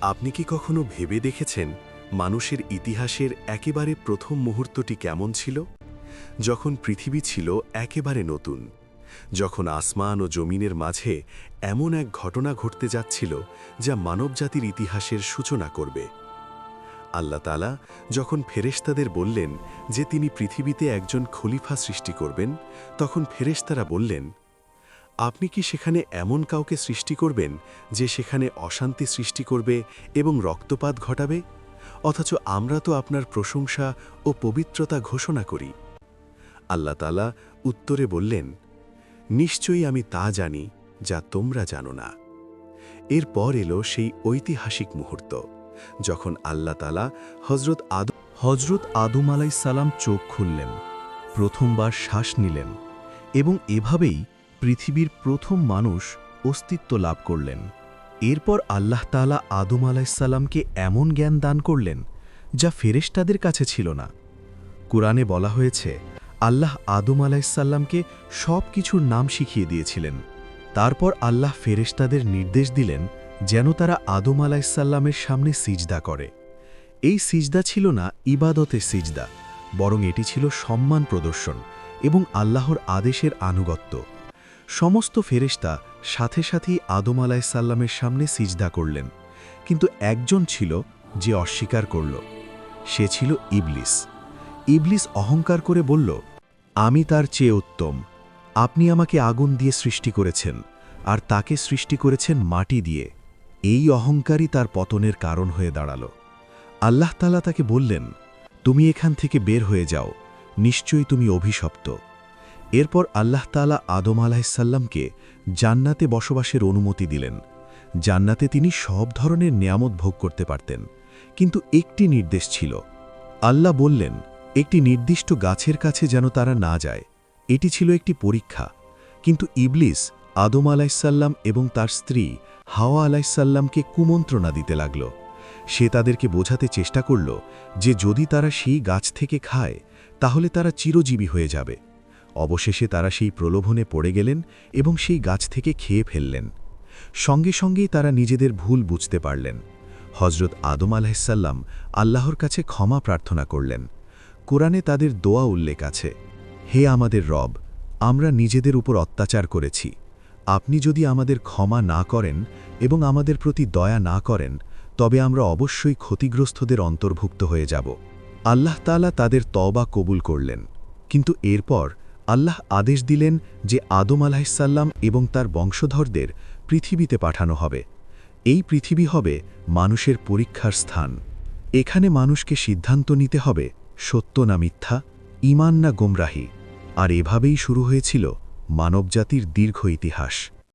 আপনি কি কখনো ভেবে দেখেছেন মানুষের ইতিহাসের একেবারে প্রথম মুহূর্তটি কেমন ছিল? যখন পৃথিবী ছিল একেবারে নতুন, যখন আসমান ও জমিনের মাঝে এমন এক ঘটনা ঘটতে যাচ্ছিল যা মানবজাতির ইতিহাসের সূচনা করবে। আল্লাহ তাআলা যখন ফেরেশতাদের বললেন যে তিনি পৃথিবীতে একজন খলিফা সৃষ্টি করবেন, তখন ফেরেশতারা বললেন, আপনি কি সেখানে এমন কাউকে সৃষ্টি করবেন যে সেখানে অশান্তি সৃষ্টি করবে এবং রক্তপাত ঘটাবে? অথচ আমরা তো আপনার প্রশংসা ও পবিত্রতা ঘোষণা করি। আল্লাহ তাআলা উত্তরে বললেন, নিশ্চয়ই আমি তা জানি যা তোমরা জানো না। এরপর এলো সেই ঐতিহাসিক মুহূর্ত যখন আল্লাহ তাআলা হজরত আদম আলাইহিসসালাম চোখ খুললেন, প্রথমবার শ্বাস নিলেন এবং এভাবেই পৃথিবীর প্রথম মানুষ অস্তিত্ব লাভ করলেন। এরপর আল্লাহ তাআলা আদম আলাইহিসসালামকে এমন জ্ঞান দান করলেন যা ফেরেশতাদের কাছে ছিল না। কুরআনে বলা হয়েছে, আল্লাহ আদম আলাইহিসসালামকে সব কিছুর নাম শিখিয়ে দিয়েছিলেন। তারপর আল্লাহ ফেরেশতাদের নির্দেশ দিলেন যেন তারা আদম আলাইহিসসালামের সামনে সিজদা করে। এই সিজদা ছিল না ইবাদতের সিজদা, বরং এটি ছিল সম্মান প্রদর্শন এবং আল্লাহর আদেশের আনুগত্য। সমস্ত ফেরেশতা সাথে সাথেই আদম আলাইহিসসালামের সামনে সিজদা করলেন, কিন্তু একজন ছিল যে অস্বীকার করল। সে ছিল ইবলিস। ইবলিস অহংকার করে বলল, আমি তার চেয়ে উত্তম। আপনি আমাকে আগুন দিয়ে সৃষ্টি করেছেন আর তাকে সৃষ্টি করেছেন মাটি দিয়ে। এই অহংকারই তার পতনের কারণ হয়ে দাঁড়াল। আল্লাহ তাআলা তাকে বললেন, তুমি এখান থেকে বের হয়ে যাও, নিশ্চয়ই তুমি অভিশপ্ত। এরপর আল্লাহ তাআলা আদম আলাইহিসসালামকে জান্নাতে বসবাসের অনুমতি দিলেন। জান্নাতে তিনি সব ধরনের নিয়ামত ভোগ করতে পারতেন, কিন্তু একটি নির্দেশ ছিল। আল্লাহ বললেন, একটি নির্দিষ্ট গাছের কাছে যেন তারা না যায়। এটি ছিল একটি পরীক্ষা। কিন্তু ইবলিস আদম আলাইহিসসালাম এবং তার স্ত্রী হাওয়া আলাইহিসসালামকে কুমন্ত্রণা দিতে লাগল। সে তাদেরকে বোঝাতে চেষ্টা করল যে যদি তারা সেই গাছ থেকে খায় তাহলে তারা চিরজীবী হয়ে যাবে। অবশেষে তারা সেই প্রলোভনে পড়ে গেলেন এবং সেই গাছ থেকে খেয়ে ফেললেন। সঙ্গে সঙ্গেই তারা নিজেদের ভুল বুঝতে পারলেন। হজরত আদম আলাইহিসসালাম আল্লাহর কাছে ক্ষমা প্রার্থনা করলেন। কোরআনে তাদের দোয়া উল্লেখ আছে, হে আমাদের রব, আমরা নিজেদের উপর অত্যাচার করেছি। আপনি যদি আমাদের ক্ষমা না করেন এবং আমাদের প্রতি দয়া না করেন, তবে আমরা অবশ্যই ক্ষতিগ্রস্তদের অন্তর্ভুক্ত হয়ে যাব। আল্লাহ তাআলা তাদের তওবা কবুল করলেন। কিন্তু এরপর আল্লাহ আদেশ দিলেন যে আদম আলাইহিসসালাম এবং তার বংশধরদের পৃথিবীতে পাঠানো হবে। এই পৃথিবী হবে মানুষের পরীক্ষার স্থান। এখানে মানুষকে সিদ্ধান্ত নিতে হবে সত্য না মিথ্যা, ঈমান না গোমরাহি। আর এভাবেই শুরু হয়েছিল মানবজাতির দীর্ঘ ইতিহাস।